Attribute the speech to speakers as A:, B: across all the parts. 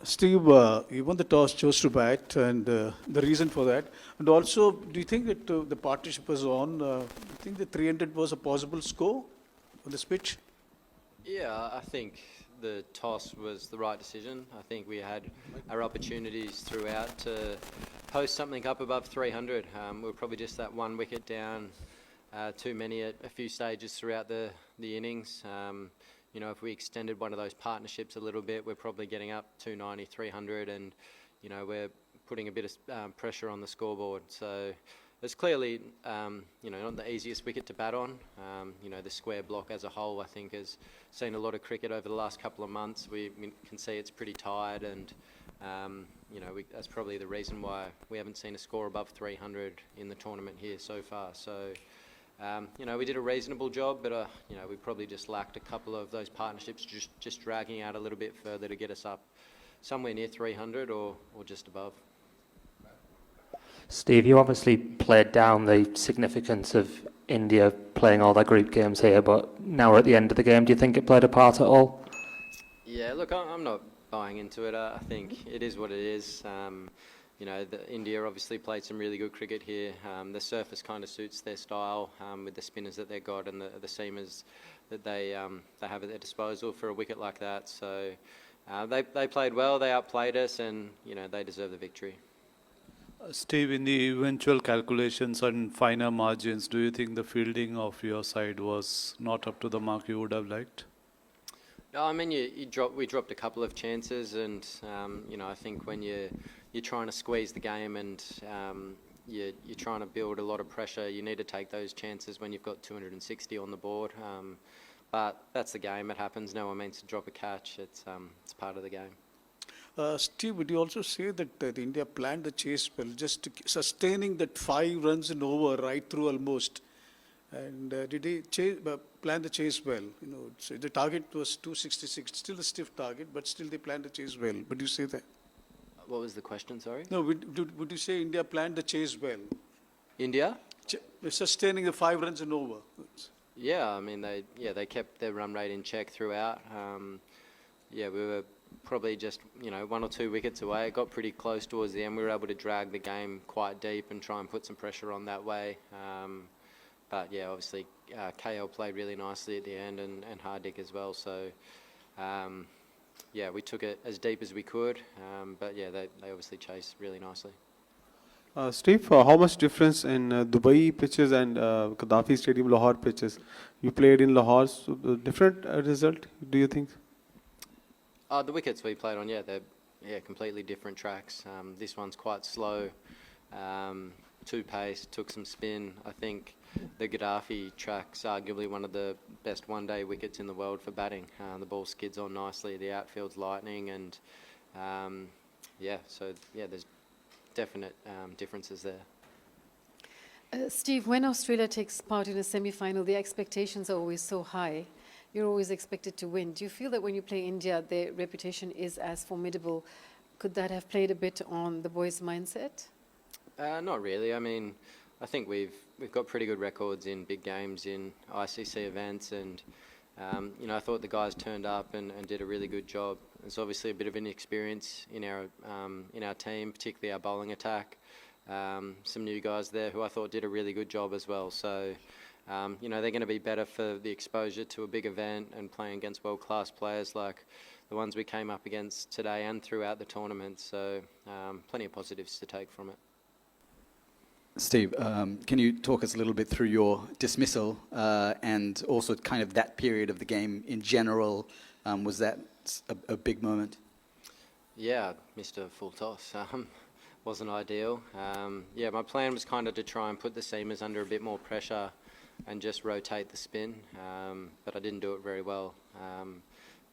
A: Steve, you won the toss, chose to bat, and the reason for that. And also, do you think that the partnership was on? Do you think the 300 was a possible score on this pitch?
B: Yeah, I think the toss was the right decision. I think we had our opportunities throughout to post something up above 300. We were probably just that one wicket down, too many at a few stages throughout the innings. If we extended one of those partnerships a little bit, we're probably getting up 290, 300, and we're putting a bit of pressure on the scoreboard. So it's clearly not the easiest wicket to bat on. The square block as a whole, I think, has seen a lot of cricket over the last couple of months. We can see it's pretty tired, and that's probably the reason why we haven't seen a score above 300 in the tournament here so far. So we did a reasonable job, but we probably just lacked a couple of those partnerships, just dragging out a little bit further to get us up somewhere near 300 or just above.
C: Steve, you obviously played down the significance of India playing all their group games here, but now we're at the end of the game. Do you think it played a part at all?
B: Yeah, look, I'm not buying into it. I think it is what it is. India obviously played some really good cricket here. The surface kind of suits their style with the spinners that they've got and the seamers that they have at their disposal for a wicket like that. So they played well, they outplayed us, and they deserve the victory.
A: Steve, in the eventual calculations and finer margins, do you think the fielding of your side was not up to the mark you would have liked?
B: No, I mean, we dropped a couple of chances, and I think when you're trying to squeeze the game and you're trying to build a lot of pressure, you need to take those chances when you've got 260 on the board. But that's the game. It happens. No one means to drop a catch. It's part of the game.
A: Steve, would you also say that India planned the chase well, just sustaining that 5 runs and over right through almost? And did they plan the chase well? So the target was 266, still a stiff target, but still they planned the chase well. Would you say that?
B: What was the question, sorry?
A: No, would you say India planned the chase well?
B: India?
A: Sustaining the 5 runs and over.
B: Yeah, I mean, they kept their run rate in check throughout. We were probably just 1 or 2 wickets away. It got pretty close towards the end. We were able to drag the game quite deep and try and put some pressure on that way. But yeah, obviously KL played really nicely at the end, and Hardik as well. So we took it as deep as we could. But yeah, they obviously chased really nicely.
D: Steve, how much difference in Dubai pitches and Gaddafi Stadium Lahore pitches? You played in Lahore, so different result, do you think?
B: The wickets we played on, they're completely different tracks. This one's quite slow, 2-pace, took some spin. I think the Gaddafi track's arguably one of the best one-day wickets in the world for batting. The ball skids on nicely, the outfield's lightning, and there's definite differences there.
E: Steve, when Australia takes part in a semi-final, the expectations are always so high. You're always expected to win. Do you feel that when you play India, their reputation is as formidable? Could that have played a bit on the boys' mindset?
B: Not really. I mean, I think we've got pretty good records in big games, in ICC events, and I thought the guys turned up and did a really good job. There's obviously a bit of inexperience in our team, particularly our bowling attack. Some new guys there who I thought did a really good job as well. So they're going to be better for the exposure to a big event and playing against world-class players like the ones we came up against today and throughout the tournament. So plenty of positives to take from it.
F: Steve, can you talk us a little bit through your dismissal and also kind of that period of the game in general? Was that a big moment? Yeah, missed a full toss. Wasn't ideal. My plan was kind of to try and put the seamers under a bit more pressure and just rotate the spin, but I didn't do it very well.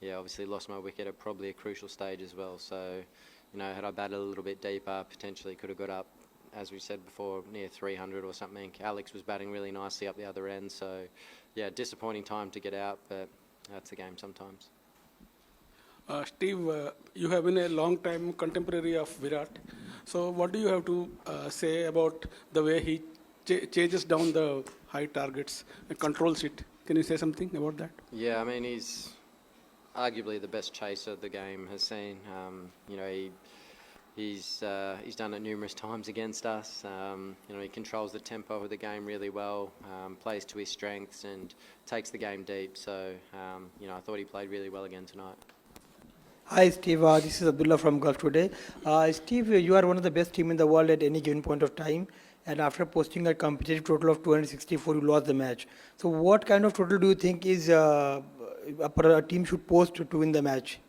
F: Obviously lost my wicket at probably a crucial stage as well. So, had I batted a little bit deeper, potentially could have got up, as we said before, near 300 or something. Alex was batting really nicely up the other end. So, disappointing time to get out, but that's the game sometimes.
G: Steve, you have been a long time contemporary of Virat. So what do you have to say about the way he chases down the high targets and controls it? Can you say something about that?
B: Yeah, I mean, he's arguably the best chaser the game has seen. You know, he's done it numerous times against us. You know, he controls the tempo of the game really well, plays to his strengths and takes the game deep. So, you know, I thought he played really well again tonight.
H: Hi, Steve. This is Abdullah from Gulf Today. Steve, you are one of the best team in the world at any given point of time. And after posting a competitive total of 264, you lost the match. So what kind of total do you think is a team should post to win the match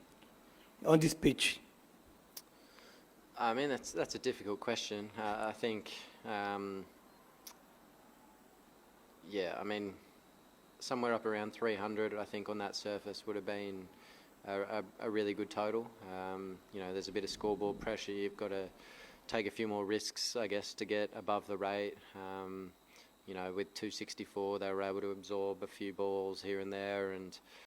H: on this pitch?
B: I mean, that's a difficult question. I think, yeah, I mean, somewhere up around 300, I think, on that surface would have been a really good total. You know, there's a bit of scoreboard pressure. You've got to take a few more risks, I guess, to get above the rate. You know, with 264, they were able to absorb a few balls here and there, and